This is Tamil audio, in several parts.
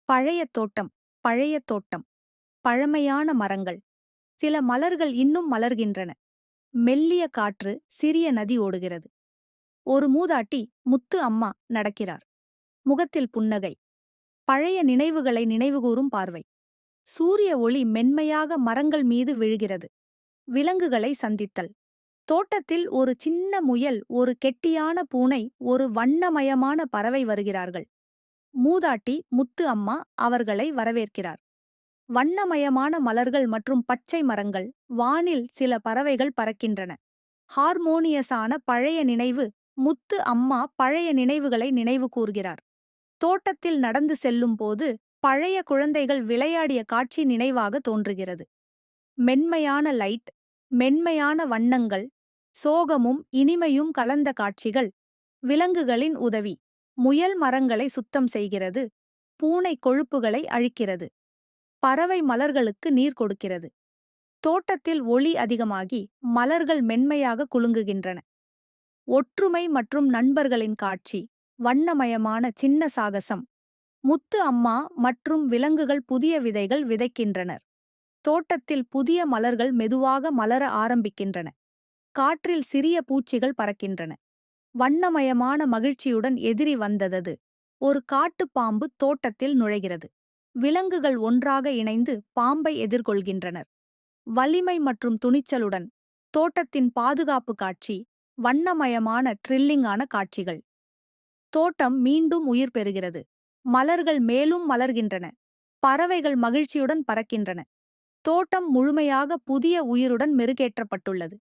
பழைய தோட்டம், பழைய தோட்டம், பழமையான மரங்கள். சில மலர்கள் இன்னும் மலர்கின்றன. மெல்லிய காற்று, சிறிய நதி ஓடுகிறது. ஒரு மூதாட்டி, முத்து அம்மா நடக்கிறார். முகத்தில் புன்னகை. பழைய நினைவுகளை நினைவுகூரும் பார்வை. சூரிய ஒளி மென்மையாக மரங்கள் மீது விழுகிறது. விலங்குகளை சந்தித்தல். தோட்டத்தில் ஒரு சின்ன முயல், ஒரு கெட்டியான பூனை, ஒரு வண்ணமயமான பறவை வருகிறார்கள். மூதாட்டி, முத்து அம்மா அவர்களை வரவேற்கிறார். வண்ணமயமான மலர்கள் மற்றும் பச்சை மரங்கள். வானில் சில பறவைகள் பறக்கின்றன. ஹார்மோனியஸான பழைய நினைவு. முத்து அம்மா பழைய நினைவுகளை நினைவு கூர்கிறார். தோட்டத்தில் நடந்து செல்லும் போது பழைய குழந்தைகள் விளையாடிய காட்சி நினைவாக தோன்றுகிறது. மென்மையான லைட், மென்மையான வண்ணங்கள், சோகமும் இனிமையும் கலந்த காட்சிகள். விலங்குகளின் உதவி. முயல் மரங்களை சுத்தம் செய்கிறது. பூனை கொழுப்புகளை அழிக்கிறது. பறவை மலர்களுக்கு நீர் கொடுக்கிறது. தோட்டத்தில் ஒளி அதிகமாகி மலர்கள் மென்மையாக குலுங்குகின்றன. ஒற்றுமை மற்றும் நண்பர்களின் காட்சி. வண்ணமயமான சின்ன சாகசம். முத்து அம்மா மற்றும் விலங்குகள் புதிய விதைகள் விதைக்கின்றனர். தோட்டத்தில் புதிய மலர்கள் மெதுவாக மலர ஆரம்பிக்கின்றன. காற்றில் சிறிய பூச்சிகள் பறக்கின்றன. வண்ணமயமான மகிழ்ச்சியுடன் எதிரி வந்தது. ஒரு காட்டுப்பாம்பு தோட்டத்தில் நுழைகிறது. விலங்குகள் ஒன்றாக இணைந்து பாம்பை எதிர்கொள்கின்றனர். வலிமை மற்றும் துணிச்சலுடன். தோட்டத்தின் பாதுகாப்பு காட்சி. வண்ணமயமான ட்ரில்லிங்கான காட்சிகள். தோட்டம் மீண்டும் உயிர் பெறுகிறது. மலர்கள் மேலும் மலர்கின்றன. பறவைகள் மகிழ்ச்சியுடன் பறக்கின்றன. தோட்டம் முழுமையாக புதிய உயிருடன் மெருகேற்றப்பட்டுள்ளது.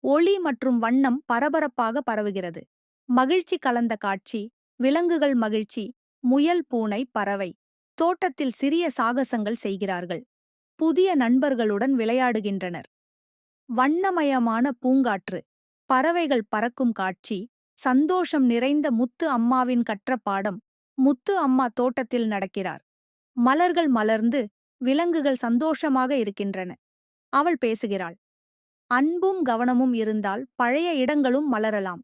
ஒளி மற்றும் வண்ணம் பரபரப்பாக பரவுகிறது. மகிழ்ச்சி கலந்த காட்சி. விலங்குகள் மகிழ்ச்சி. முயல், பூனை, பறவை தோட்டத்தில் சிறிய சாகசங்கள் செய்கிறார்கள். புதிய நண்பர்களுடன் விளையாடுகின்றனர். வண்ணமயமான பூங்காற்று. பறவைகள் பறக்கும் காட்சி. சந்தோஷம் நிறைந்த முத்து அம்மாவின் கற்ற பாடம். முத்து அம்மா தோட்டத்தில் நடக்கிறார். மலர்கள் மலர்ந்து விலங்குகள் சந்தோஷமாக இருக்கின்றன. அவள் பேசுகிறாள். அன்பும் கவனமும் இருந்தால் பழைய இடங்களும் மலரலாம்.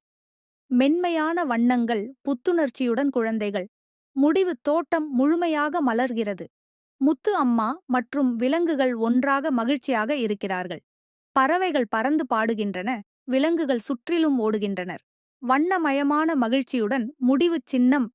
மென்மையான வண்ணங்கள், புத்துணர்ச்சியுடன் குழந்தைகள். முடிவு. தோட்டம் முழுமையாக மலர்கிறது. முத்து அம்மா மற்றும் விலங்குகள் ஒன்றாக மகிழ்ச்சியாக இருக்கிறார்கள். பறவைகள் பறந்து பாடுகின்றன. விலங்குகள் சுற்றிலும் ஓடுகின்றனர். வண்ணமயமான மகிழ்ச்சியுடன் முடிவுச் சின்னம்.